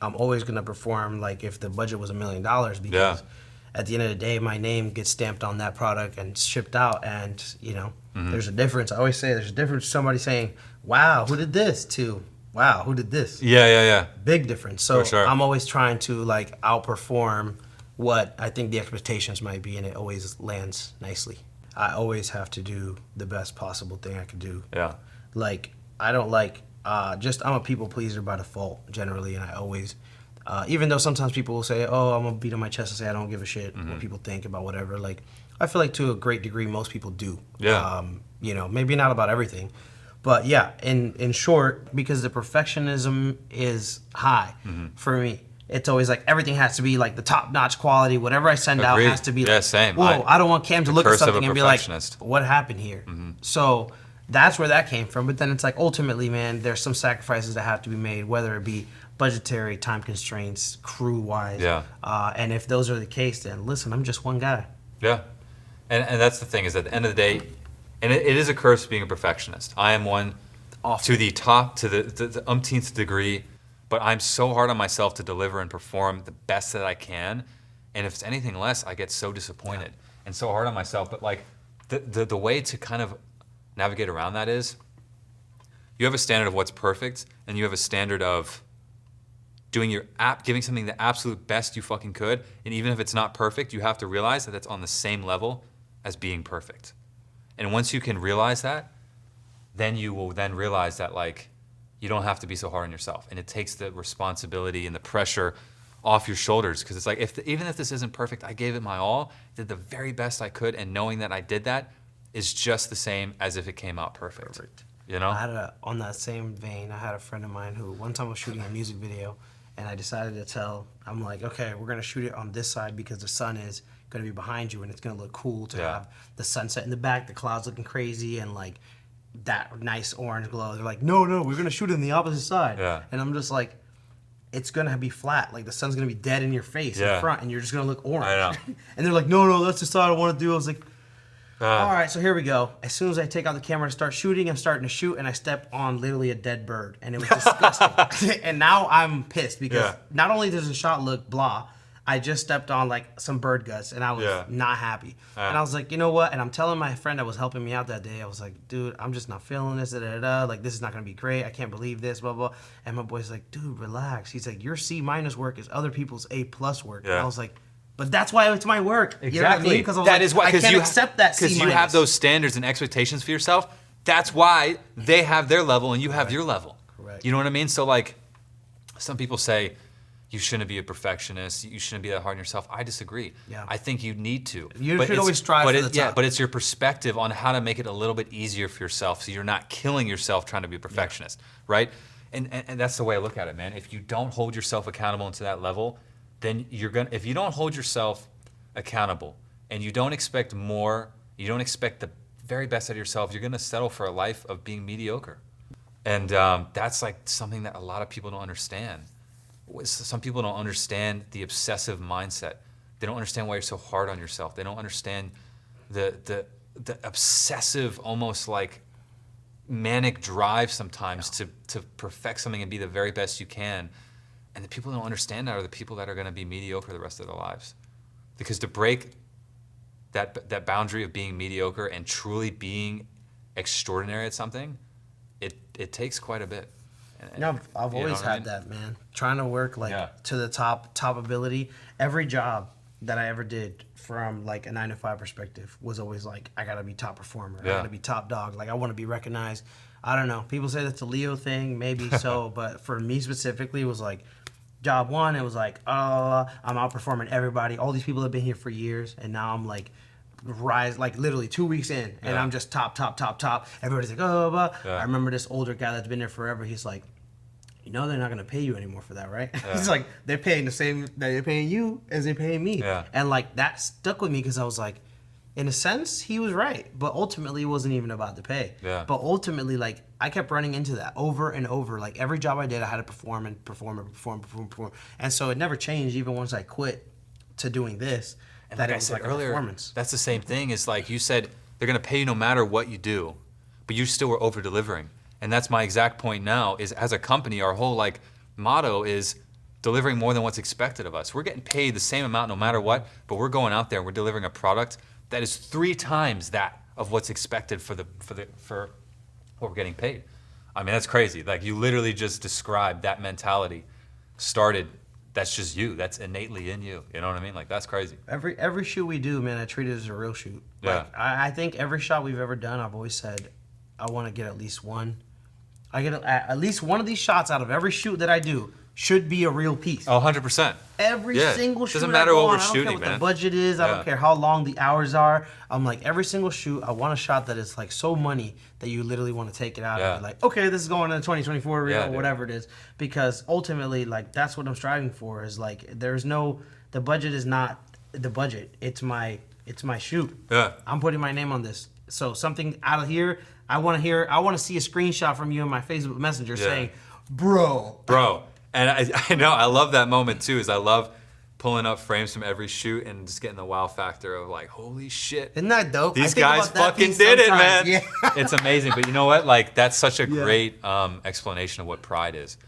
I'm always gonna perform like if the budget was $1 million because Yeah. at the end of the day, my name gets stamped on that product and shipped out, and there's a difference. I always say there's a difference. Somebody saying, "Wow, who did this?" to "Wow, who did this?" Yeah. Big difference. So For sure. I'm always trying to like outperform what I think the expectations might be, and it always lands nicely. I always have to do the best possible thing I can do. Yeah. Like I don't like I'm a people pleaser by default generally, and I always even though sometimes people will say, "Oh, I'm gonna beat on my chest and say I don't give a shit what people think about whatever." Like I feel like to a great degree most people do. Yeah. Maybe not about everything, but yeah. In short, because the perfectionism is high for me. It's always like everything has to be like the top notch quality. Whatever I send out Agreed. has to be Yeah, like, same. whoa, I don't want Cam to look at curse of a something and be like, perfectionist. what happened here? So that's where that came from. But then it's like ultimately, man, there's some sacrifices that have to be made, whether it be budgetary, time constraints, crew wise. Yeah. And if those are the case, then listen, I'm just one guy. Yeah. And that's the thing is at the end of the day, and it is a curse being a perfectionist. I am one to the top, to the umpteenth degree, but I'm so hard on myself to deliver and perform the best that I can. And if it's anything less, I get so disappointed and so hard on myself. But like the way to kind of navigate around that is you have a standard of what's perfect and you have a standard of giving something the absolute best you fucking could. And even if it's not perfect, you have to realize that it's on the same level as being perfect. And once you can realize that, then you will then realize that like you don't have to be so hard on yourself, and it takes the responsibility and the pressure off your shoulders, because it's like even if this isn't perfect, I gave it my all, did the very best I could, and knowing that I did that is just the same as if it came out perfect. You know? On that same vein, I had a friend of mine who one time was shooting a music video, and I decided I'm like, okay, we're gonna shoot it on this side because the sun is gonna be behind you, and it's gonna look cool to have the sunset in the back, the clouds looking crazy, and like that nice orange glow. They're like, no, we're gonna shoot it on the opposite side. Yeah. And I'm just like, it's gonna be flat. Like the sun's gonna be dead in your face in front, and you're just gonna look orange. I know. And they're like, no, that's the side I want to do. I was like, all right, so here we go. As soon as I take out the camera to start shooting, I'm starting to shoot, and I step on literally a dead bird, and it was disgusting. And now I'm pissed because not only does the shot look blah, I just stepped on like some bird guts, and I was not happy. And I was like, you know what? And I'm telling my friend that was helping me out that day, I was like, dude, I'm just not feeling this. Like this is not gonna be great. I can't believe this. Blah blah. And my boy's like, dude, relax. He's like, your C- work is other people's A+ work. And I was like, but that's why it's my work. Exactly. You know what I mean? Because That is why, I can't accept that C-. because you have those standards and expectations for yourself. That's why they have their level and you have your level. Correct. You know what I mean? So like, some people say you shouldn't be a perfectionist. You shouldn't be that hard on yourself. I disagree. Yeah. I think you need to. You should always strive for the top. Yeah, but it's your perspective on how to make it a little bit easier for yourself, so you're not killing yourself trying to be a perfectionist, right? And that's the way I look at it, man. If you don't hold yourself accountable to that level, then if you don't hold yourself accountable and you don't expect more, you don't expect the very best out of yourself, you're gonna settle for a life of being mediocre. And that's like something that a lot of people don't understand. Some people don't understand the obsessive mindset. They don't understand why you're so hard on yourself. They don't understand the obsessive, almost like manic drive sometimes to perfect something and be the very best you can. And the people who don't understand that are the people that are going to be mediocre the rest of their lives. Because to break that boundary of being mediocre and truly being extraordinary at something, it takes quite a bit. No, I've always had that, man. Trying to work like to the top ability. Every job that I ever did from like a 9-to-5 perspective was always like, I gotta be top performer. I gotta be top dog. Like I want to be recognized. I don't know. People say that's a Leo thing, maybe so, but for me specifically, it was like job one. It was like, I'm outperforming everybody. All these people have been here for years, and now I'm like rise like literally 2 weeks in, and I'm just top. Everybody's like, oh, blah. I remember this older guy that's been there forever. He's like, you know they're not gonna pay you anymore for that, right? He's like, they're paying the same that they're paying you as they're paying me. And like that stuck with me because I was like, in a sense, he was right, but ultimately it wasn't even about the pay. But ultimately, like I kept running into that over and over. Like every job I did, I had to perform. And so it never changed, even once I quit to doing this. And like I said earlier, that's the same thing. Is like you said, they're gonna pay you no matter what you do, but you still were over delivering. And that's my exact point now. Is as a company, our whole like motto is delivering more than what's expected of us. We're getting paid the same amount no matter what, but we're going out there and we're delivering a product that is 3 times that of what's expected for what we're getting paid. I mean, that's crazy. Like, you literally just described that mentality started. That's just you. That's innately in you. You know what I mean? Like, that's crazy. Every shoot we do, man, I treat it as a real shoot. Yeah. Like, I think every shot we've ever done, I've always said, I want to get at least one. I get at least one of these shots out of every shoot that I do should be a real piece. Oh, 100%. Every single shoot. Doesn't matter what we're I don't shooting, care what man. the budget is. I don't care how long the hours are. I'm like, every single shoot, I want a shot that is like so money that you literally want to take it out and be like, okay, this is going in the 2024 reel or whatever it is. Because ultimately, like, that's what I'm striving for. Is like, the budget is not the budget. It's my shoot. Yeah. I'm putting my name on this. So something out of here, I want to see a screenshot from you in my Facebook Messenger saying, bro. And I know, I love that moment too, is I love pulling up frames from every shoot and just getting the wow factor of like, holy shit. Isn't that dope? These guys fucking did it, man. Yeah. It's amazing. But you know what? Like, that's such a great explanation of what pride is.